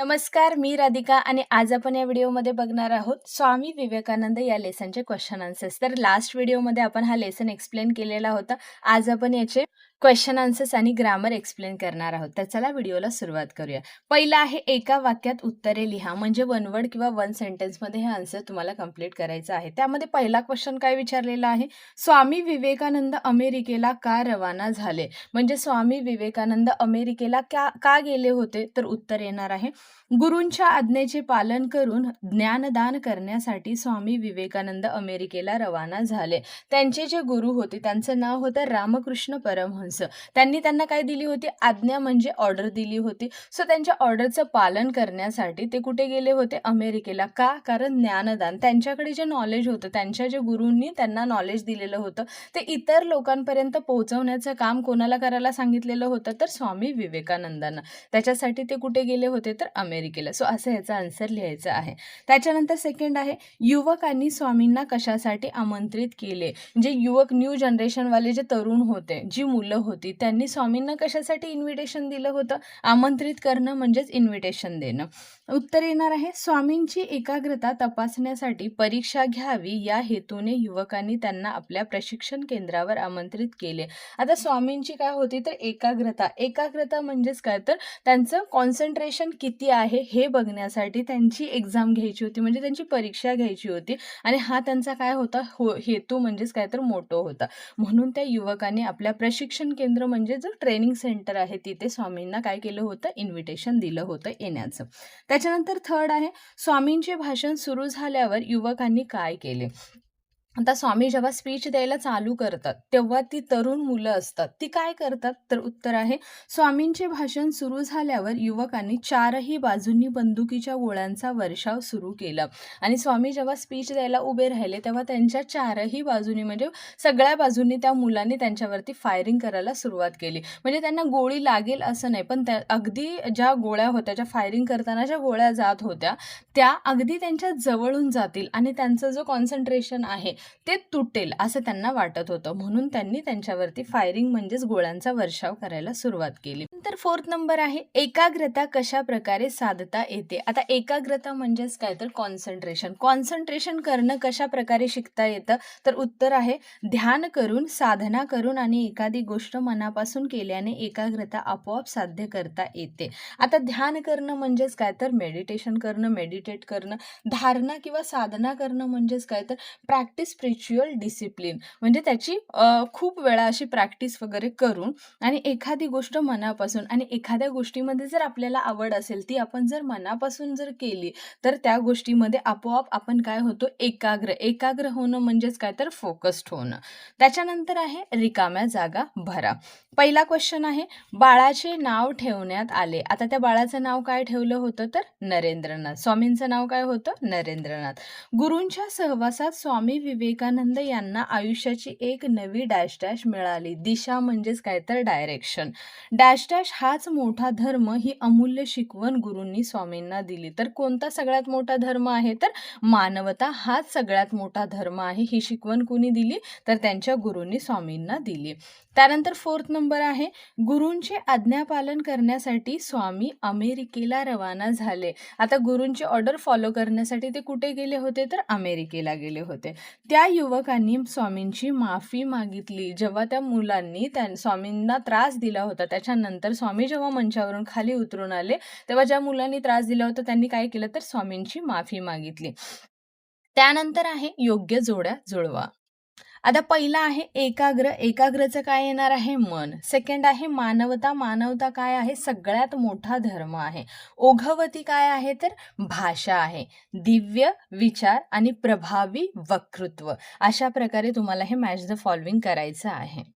नमस्कार, मी राधिका आणि आज आपण या व्हिडिओमध्ये बघणार आहोत स्वामी विवेकानंद या लेसनचे क्वेश्चन आन्सर्स. तर लास्ट व्हिडिओमध्ये आपण हा लेसन एक्सप्लेन केलेला होता. आज आपण याचे क्वेश्चन आन्सर्स आणि ग्रामर एक्सप्लेन करणार आहोत. तर चला व्हिडिओला सुरुवात करूया. पहिला आहे एका वाक्यात उत्तरे लिहा. म्हणजे वन वर्ड किंवा वन सेंटेन्समध्ये हे आन्सर तुम्हाला कंप्लीट करायचं आहे. त्यामध्ये पहिला क्वेश्चन काय विचारलेला आहे, स्वामी विवेकानंद अमेरिकेला का रवाना झाले? म्हणजे स्वामी विवेकानंद अमेरिकेला का गेले होते? तर उत्तर येणार आहे, गुरूंच्या आज्ञेचे पालन करून ज्ञानदान करण्यासाठी स्वामी विवेकानंद अमेरिकेला रवाना झाले. त्यांचे जे गुरु होते त्यांचं नाव होतं रामकृष्ण परमहंस. त्यांनी त्यांना काय दिली होती? आज्ञा म्हणजे ऑर्डर दिली होती. सो त्यांच्या ऑर्डरचं पालन करण्यासाठी ते कुठे गेले होते? अमेरिकेला. का? कारण ज्ञानदान, त्यांच्याकडे जे नॉलेज होतं, त्यांच्या जे गुरूंनी त्यांना नॉलेज दिलेलं होतं ते इतर लोकांपर्यंत पोहोचवण्याचं काम कोणाला करायला सांगितलेलं होतं? तर स्वामी विवेकानंदांना. त्याच्यासाठी ते कुठे गेले होते? तर अमेरिकेला. सो असं याचा आन्सर लिहायचं आहे. त्याच्यानंतर सेकंड आहे, युवकांनी स्वामींना कशासाठी आमंत्रित केले? जे युवक, न्यू जनरेशनवाले जे तरुण होते, जी मुलं होती, त्यांनी स्वामींना कशासाठी इन्व्हिटेशन दिलं होतं? आमंत्रित करणं म्हणजेच इन्व्हिटेशन देणं. उत्तर येणार आहे, स्वामींची एकाग्रता तपासण्यासाठी परीक्षा घ्यावी या हेतूने युवकांनी त्यांना आपल्या प्रशिक्षण केंद्रावर आमंत्रित केले. आता स्वामींची काय होती? तर एकाग्रता म्हणजेच काय? तर त्यांचं कॉन्सन्ट्रेशन किती आहे हे बघण्यासाठी त्यांची एक्झाम घ्यायची होती, म्हणजे त्यांची परीक्षा घ्यायची होती. आणि हा त्यांचा काय होता? हेतू म्हणजेच काय? तर मोठो होता. म्हणून त्या युवकांनी आपल्या प्रशिक्षण केंद्र म्हणजे जो ट्रेनिंग सेंटर आहे तिथे स्वामींना काय केलं होतं? इन्व्हिटेशन दिलं होतं येण्याचं. त्याच्यानंतर थर्ड आहे, स्वामींचे भाषण सुरू झाल्यावर युवकांनी काय केले? आता स्वामी जेव्हा स्पीच द्यायला चालू करतात तेव्हा ती तरुण मुलं असतात, ती काय करतात? तर उत्तर आहे, स्वामींचे भाषण सुरू झाल्यावर युवकांनी चारही बाजूंनी बंदुकीच्या गोळ्यांचा वर्षाव सुरू केला. आणि स्वामी जेव्हा स्पीच द्यायला उभे राहिले तेव्हा त्यांच्या चारही बाजूनी म्हणजे सगळ्या बाजूंनी त्या मुलांनी त्यांच्यावरती फायरिंग करायला सुरुवात केली. म्हणजे त्यांना गोळी लागेल असं नाही, पण त्या अगदी ज्या गोळ्या होत्या, ज्या फायरिंग करताना ज्या गोळ्या जात होत्या त्या अगदी त्यांच्या जवळून जातील आणि त्यांचं जो कॉन्सन्ट्रेशन आहे ते तुटेल असं त्यांना वाटत होतं. म्हणून त्यांनी त्यांच्यावरती फायरिंग म्हणजेच गोळ्यांचा वर्षाव करायला सुरुवात केली. नंतर फोर्थ नंबर आहे, एकाग्रता कशा प्रकारे साधता येते? आता एकाग्रता म्हणजेच काय? तर कॉन्सन्ट्रेशन करणं कशा प्रकारे शिकता येतं? तर उत्तर आहे, ध्यान करून, साधना करून आणि एखादी गोष्ट मनापासून केल्याने एकाग्रता आपोआप साध्य करता येते. आता ध्यान करणं म्हणजेच काय? तर मेडिटेशन करणं, मेडिटेट करणं. धारणा किंवा साधना करणं म्हणजेच काय? तर प्रॅक्टिस, स्पिरिच्युअल डिसिप्लिन. म्हणजे त्याची खूप वेळा अशी प्रॅक्टिस वगैरे करून आणि एखादी गोष्ट मनापासून, आणि एखाद्या गोष्टीमध्ये जर आपल्याला आवड असेल ती आपण जर मनापासून जर केली तर त्या गोष्टीमध्ये आपोआप आपण काय होतो? एकाग्र होणं म्हणजेच काय? तर फोकस्ड होणं. त्याच्यानंतर आहे, रिकाम्या जागा भरा. पहिला क्वेश्चन आहे, बाळाचे नाव ठेवण्यात आले. आता त्या बाळाचं नाव काय ठेवलं होतं? तर नरेंद्रनाथ. स्वामींचं नाव काय होतं? नरेंद्रनाथ. गुरूंच्या सहवासात स्वामी विवेकानंद यांना आयुष्याची एक नवी डॅश डॅश मिळाली. दिशा म्हणजेच काय? तर डायरेक्शन. डॅश डॅश हाच मोठा धर्म ही अमूल्य शिकवण गुरूंनी स्वामींना दिली. तर कोणता सगळ्यात मोठा धर्म आहे? तर मानवता हाच सगळ्यात मोठा धर्म आहे. ही शिकवण कोणी दिली? तर त्यांच्या गुरूंनी स्वामींना दिली. त्यानंतर फोर्थ नंबर आहे, गुरूंचे आज्ञापालन करण्यासाठी स्वामी अमेरिकेला रवाना झाले. आता गुरूंची ऑर्डर फॉलो करण्यासाठी ते कुठे गेले होते? तर अमेरिकेला गेले होते. त्या युवकांनी स्वामींची माफी मागितली. जेव्हा त्या मुलांनी स्वामींना त्रास दिला होता, त्याच्यानंतर स्वामी जेव्हा मंचावरून खाली उतरून आले तेव्हा ज्या मुलांनी त्रास दिला होता त्यांनी काय केलं? तर स्वामींची माफी मागितली. त्यानंतर आहे, योग्य जोड्या जुळवा. आता पहिला आहे एकाग्रचं काय येणार आहे? मन. सेकंड आहे मानवता काय आहे? सगळ्यात मोठा धर्म आहे. ओघवती काय आहे? तर भाषा आहे. दिव्य विचार आणि प्रभावी वक्तृत्व. अशा प्रकारे तुम्हाला हे मॅच द फॉलोइंग करायचं आहे.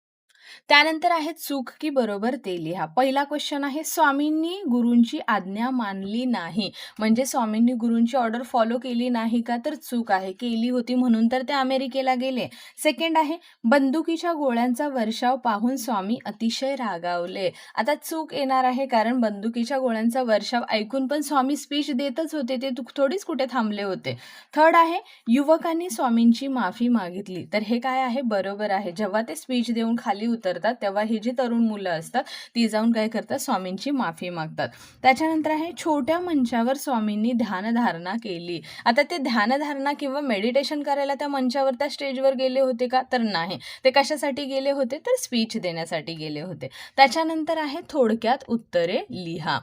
त्यानंतर आहे, चूक की बरोबर ते लिहा. पहिला क्वेश्चन आहे, स्वामींनी गुरूंची आज्ञा मानली नाही. म्हणजे स्वामींनी गुरूंची ऑर्डर फॉलो केली नाही का? तर चूक आहे. केली होती म्हणून तर ते अमेरिकेला गेले. सेकंड आहे, बंदुकीच्या गोळ्यांचा वर्षाव पाहून स्वामी अतिशय रागावले. आता चूक येणार आहे, कारण बंदुकीच्या गोळ्यांचा वर्षाव ऐकून पण स्वामी स्पीच देतच होते, ते थोडीच कुठे थांबले होते. थर्ड आहे, युवकांनी स्वामींची माफी मागितली. तर हे काय आहे? बरोबर आहे. जेव्हा ते स्पीच देऊन खाली उतरतात तेव्हा ही जी तरुण मुलं असतात ती जाऊन काय करतात, स्वामींची माफी मागतात. त्याच्यानंतर आहे छोट्या मंचावर स्वामींनी ध्यानधारणा केली. आता ते ध्यानधारणा किंवा मेडिटेशन करायला त्या मंचावर, त्या स्टेजवर गेले होते का? तर नाही. ते कशासाठी गेले होते? तर स्पीच देण्यासाठी गेले होते. त्याच्यानंतर आहे थोडक्यात उत्तरे लिहा.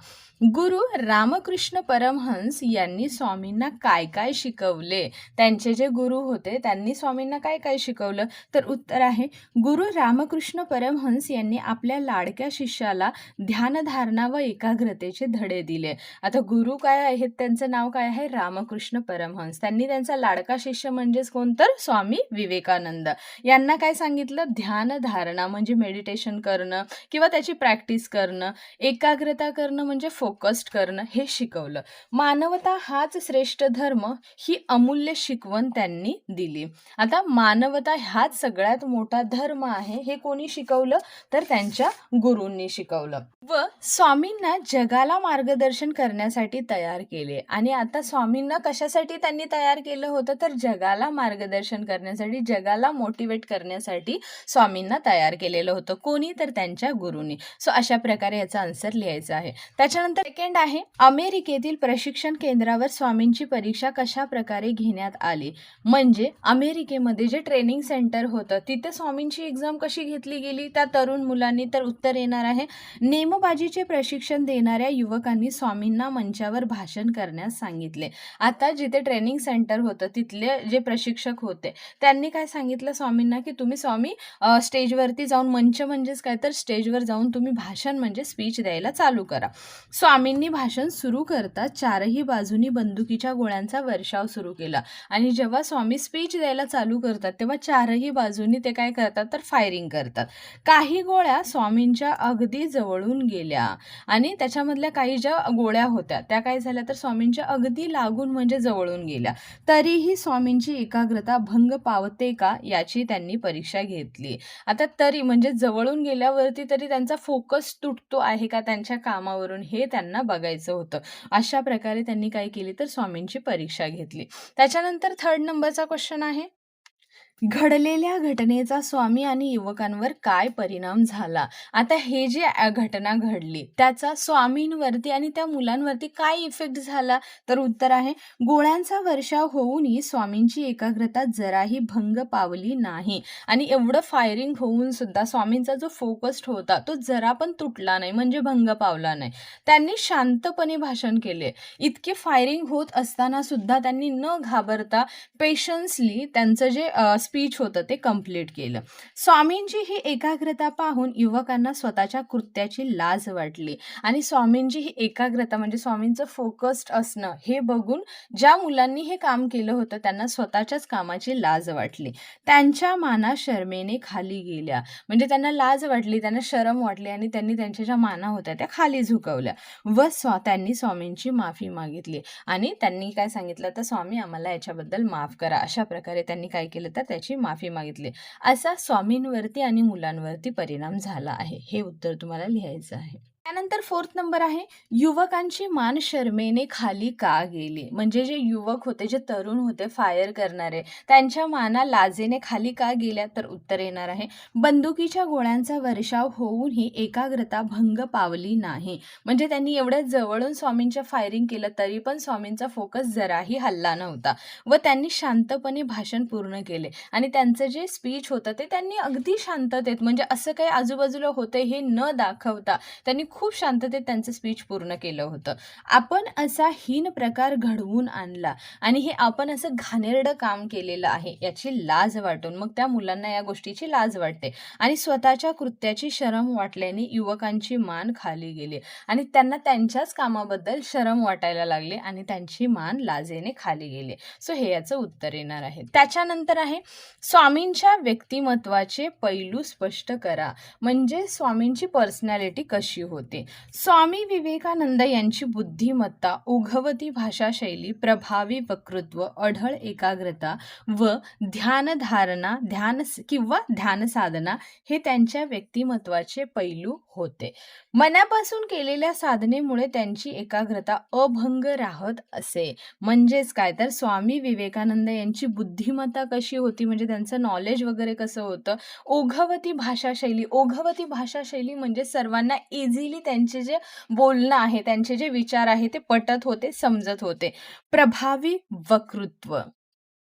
गुरु रामकृष्ण परमहंस यांनी स्वामींना काय काय शिकवले? त्यांचे जे गुरु होते त्यांनी स्वामींना काय काय शिकवलं? तर उत्तर आहे गुरु रामकृष्ण परमहंस यांनी आपल्या लाडक्या शिष्याला ध्यानधारणा व एकाग्रतेचे धडे दिले. आता गुरु काय आहेत? त्यांचं नाव काय आहे? रामकृष्ण परमहंस. त्यांनी त्यांचा लाडका शिष्य म्हणजेच कोण? तर स्वामी विवेकानंद यांना काय सांगितलं? ध्यानधारणा म्हणजे मेडिटेशन करणं किंवा त्याची प्रॅक्टिस करणं, एकाग्रता करणं म्हणजे फोकस्ड करणं हे शिकवलं. मानवता हाच श्रेष्ठ धर्म ही अमूल्य शिकवण त्यांनी दिली. आता मानवता हाच सगळ्यात मोठा धर्म आहे हे कोणी शिकवलं? तर त्यांच्या गुरूंनी शिकवलं. व स्वामींना जगाला मार्गदर्शन करण्यासाठी तयार केले. आणि आता स्वामींना कशासाठी त्यांनी तयार केलं होतं? तर जगाला मार्गदर्शन करण्यासाठी, जगाला मोटिवेट करण्यासाठी स्वामींना तयार केलेलं होतं. कोणी? तर त्यांच्या गुरूंनी. सो अशा प्रकारे याचा आन्सर लिहायचा आहे. त्याच्यानंतर सेकंड आहे अमेरिकेतील प्रशिक्षण केंद्रावर स्वामींची परीक्षा कशा प्रकारे घेण्यात आली? म्हणजे अमेरिकेमध्ये जे ट्रेनिंग सेंटर होतं तिथे स्वामींची एक्झाम कशी घेतली गेली त्या तरुण मुलांनी? तर उत्तर येणार आहे नेमबाजीचे प्रशिक्षण देणाऱ्या युवकांनी स्वामींना मंचावर भाषण करण्यास सांगितले. आता जिथे ट्रेनिंग सेंटर होतं तिथले जे प्रशिक्षक होते त्यांनी काय सांगितलं स्वामींना की तुम्ही स्वामी स्टेजवरती जाऊन, मंच म्हणजेच काय तर स्टेजवर जाऊन तुम्ही भाषण म्हणजे स्पीच द्यायला चालू करा. स्वामींनी भाषण सुरू करता चारही बाजूनी बंदुकीच्या गोळ्यांचा वर्षाव सुरू केला. आणि जेव्हा स्वामी स्पीच द्यायला चालू करतात तेव्हा चारही बाजूनी ते काय करतात? तर फायरिंग करतात. काही गोळ्या स्वामींच्या अगदी जवळून गेल्या आणि त्याच्यामधल्या काही ज्या गोळ्या होत्या त्या काय झाल्या? तर स्वामींच्या अगदी लागून म्हणजे जवळून गेल्या. तरीही स्वामींची एकाग्रता भंग पावते का याची त्यांनी परीक्षा घेतली. आता तरी म्हणजे जवळून गेल्यावरती तरी त्यांचा फोकस तुटतो आहे का त्यांच्या कामावरून हे त्यांना बघायचं होतं. अशा प्रकारे त्यांनी काय केली? तर स्वामींची परीक्षा घेतली. त्याच्यानंतर थर्ड नंबरचा क्वेश्चन आहे घडलेल्या घटनेचा स्वामी आणि युवकांवर काय परिणाम झाला? आता हे जे घटना घडली त्याचा स्वामींवरती आणि त्या मुलांवरती काय इफेक्ट झाला? तर उत्तर आहे गोळ्यांचा वर्षाव होऊनही स्वामींची एकाग्रता जराही भंग पावली नाही. आणि एवढं फायरिंग होऊन सुद्धा स्वामींचा जो फोकस्ड होता तो जरा पण तुटला नाही म्हणजे भंग पावला नाही. त्यांनी शांतपणे भाषण केले. इतके फायरिंग होत असताना सुद्धा त्यांनी न घाबरता पेशन्सली त्यांचं जे स्पीच होतं ते कंप्लीट केलं. स्वामींची ही एकाग्रता पाहून युवकांना स्वतःच्या कृत्याची लाज वाटली. आणि स्वामींची ही एकाग्रता म्हणजे स्वामींचं फोकस्ड असणं हे बघून ज्या मुलांनी हे काम केलं होतं त्यांना स्वतःच्याच कामाची लाज वाटली. त्यांच्या माना शरमेने खाली गेल्या. म्हणजे त्यांना लाज वाटली, त्यांना शरम वाटली आणि त्यांनी त्यांच्या ज्या माना होत्या त्या खाली झुकवल्या व त्यांनी स्वामींची माफी मागितली. आणि त्यांनी काय सांगितलं? तर स्वामी आम्हाला याच्याबद्दल माफ करा. अशा प्रकारे त्यांनी काय केलं? तर त्याची माफी मागितली. असा स्वामींवरती आणि मुलांवरती परिणाम झाला आहे. हे उत्तर तुम्हाला लिहायचं आहे. त्यानंतर फोर्थ नंबर आहे युवकांची मान शरमेने खाली का गेली? म्हणजे जे युवक होते, जे तरुण होते फायर करणारे, त्यांच्या माना लाजेने खाली का गेल्या? तर उत्तर येणार आहे बंदुकीच्या गोळ्यांचा वर्षाव होऊनही एकाग्रता भंग पावली नाही. म्हणजे त्यांनी एवढ्या जवळून स्वामींच्या फायरिंग केलं तरी पण स्वामींचा फोकस जराही हलला नव्हता व त्यांनी शांतपणे भाषण पूर्ण केले. आणि त्यांचं जे स्पीच होतं ते त्यांनी अगदी शांततेत म्हणजे असं काही आजूबाजूला होते हे न दाखवता त्यांनी खूप शांततेत त्यांचं स्पीच पूर्ण केलं होतं. आपण असा हीन प्रकार घडवून आणला आणि हे आपण असं घाणेरडं काम केलेलं आहे याची लाज वाटून मग त्या मुलांना या गोष्टीची लाज वाटते आणि स्वतःच्या कृत्याची शरम वाटल्याने युवकांची मान खाली गेली आणि त्यांना त्यांच्याच कामाबद्दल शरम वाटायला लागले आणि त्यांची मान लाजेने खाली गेली. सो हे याचं उत्तर येणार आहे. त्याच्यानंतर आहे स्वामींच्या व्यक्तिमत्वाचे पैलू स्पष्ट करा. म्हणजे स्वामींची पर्सनॅलिटी कशी होती. होते. स्वामी विवेकानंद यांची बुद्धिमत्ता, ओघवती भाषाशैली, प्रभावी वक्तृत्व, अढळ एकाग्रता व ध्यानधारणा, किंवा ध्यानसाधना हे त्यांच्या व्यक्तिमत्वाचे पैलू होते. मनापासून केलेल्या साधनेमुळे त्यांची एकाग्रता अभंग राहत असे. म्हणजेच काय, तर स्वामी विवेकानंद यांची बुद्धिमत्ता कशी होती, म्हणजे त्यांचं नॉलेज वगैरे कसं होतं. ओघवती भाषाशैली म्हणजे सर्वांना इझिली त्यांचे जे बोलणं आहे, त्यांचे जे विचार आहे ते पटत होते, समजत होते. प्रभावी वक्तृत्व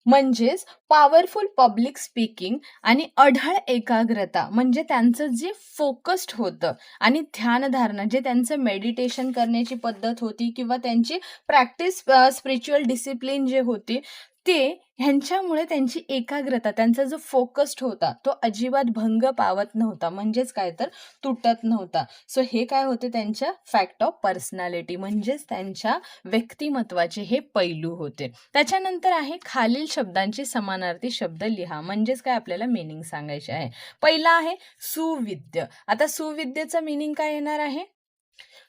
म्हणजेच पॉवरफुल पब्लिक स्पीकिंग आणि अढळ एकाग्रता म्हणजे त्यांचं जे फोकस्ड होतं. आणि ध्यानधारणा जे त्यांचं मेडिटेशन करण्याची पद्धत होती किंवा त्यांची प्रॅक्टिस, स्पिरिच्युअल डिसिप्लिन जे होती ते, ह्यांच्यामुळे त्यांची एकाग्रता, त्यांचा जो फोकस्ड होता तो अजिबात भंग पावत नव्हता, म्हणजेच काय, तर तुटत नव्हता. सो हे काय होते, त्यांच्या फॅक्ट ऑफ पर्सनॅलिटी म्हणजेच त्यांच्या व्यक्तिमत्वाचे हे पैलू होते. त्याच्यानंतर आहे खालील शब्दांची समानार्थी शब्द लिहा. म्हणजेच काय, आपल्याला मीनिंग सांगायचे आहे. पहिला आहे सुविद्य. आता सुविद्येचं मीनिंग काय येणार आहे,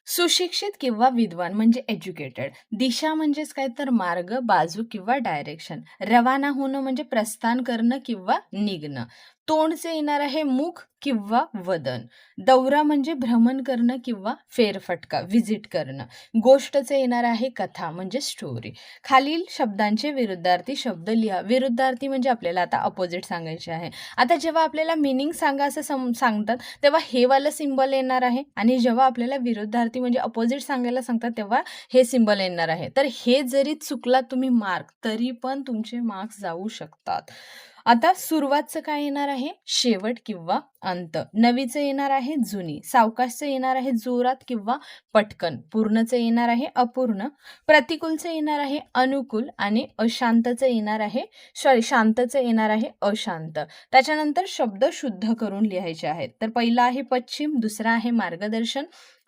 सुशिक्षित किंवा विद्वान म्हणजे एज्युकेटेड. दिशा म्हणजेच काय, तर मार्ग, बाजू किंवा डायरेक्शन. रवाना होणं म्हणजे प्रस्थान करणं किंवा निघणं. तोंडचे येणार आहे मुख किंवा वदन. दौरा म्हणजे भ्रमण करणं किंवा फेरफटका, व्हिजिट करणं. गोष्टचे येणार आहे कथा म्हणजे स्टोरी. खालील शब्दांचे विरुद्धार्थी शब्द लिहा. विरुद्धार्थी म्हणजे आपल्याला आता अपोजिट सांगायचे आहे. आता जेव्हा आपल्याला मीनिंग सांगा असं सांगतात तेव्हा हे वालं सिंबल येणार आहे, आणि जेव्हा आपल्याला विरुद्धार्थी म्हणजे अपोजिट सांगायला सांगतात तेव्हा हे सिंबल येणार आहे. तर हे जरी चुकलात तुम्ही मार्क, तरी पण तुमचे मार्क्स जाऊ शकतात. आता सुरुवातचं काय येणार आहे, शेवट किंवा अंत. नवीचं येणार आहे जुनी. सावकाशचं येणार आहे जोरात किंवा पटकन. पूर्णचं येणार आहे अपूर्ण. प्रतिकूलचं येणार आहे अनुकूल. आणि अशांतचं येणार आहे, शांतचं येणार आहे अशांत. त्याच्यानंतर शब्द शुद्ध करून लिहायचे आहेत. तर पहिला आहे पश्चिम, दुसरा आहे मार्गदर्शन,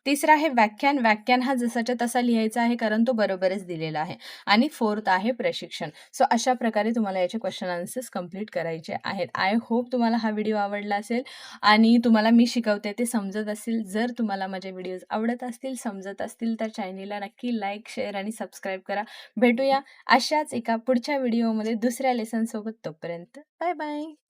तिसरा आहे व्याख्यान. व्याख्यान हा जसाच्या तसा लिहायचा आहे कारण तो बरोबरच दिलेला आहे. आणि फोर्थ आहे प्रशिक्षण. सो अशा प्रकारे तुम्हाला याचे क्वेश्चन आन्सर्स कंप्लीट करायचे आहेत. आय होप तुम्हाला हा व्हिडिओ आवडला असेल आणि तुम्हाला मी शिकवते ते समजत असेल. जर तुम्हाला माझे व्हिडिओज आवडत असतील, समजत असतील, तर चॅनलला नक्की लाईक, शेअर आणि सबस्क्राईब करा. भेटूया अशाच एका पुढच्या व्हिडिओमध्ये दुसऱ्या लेसन सोबत. तोपर्यंत बाय बाय.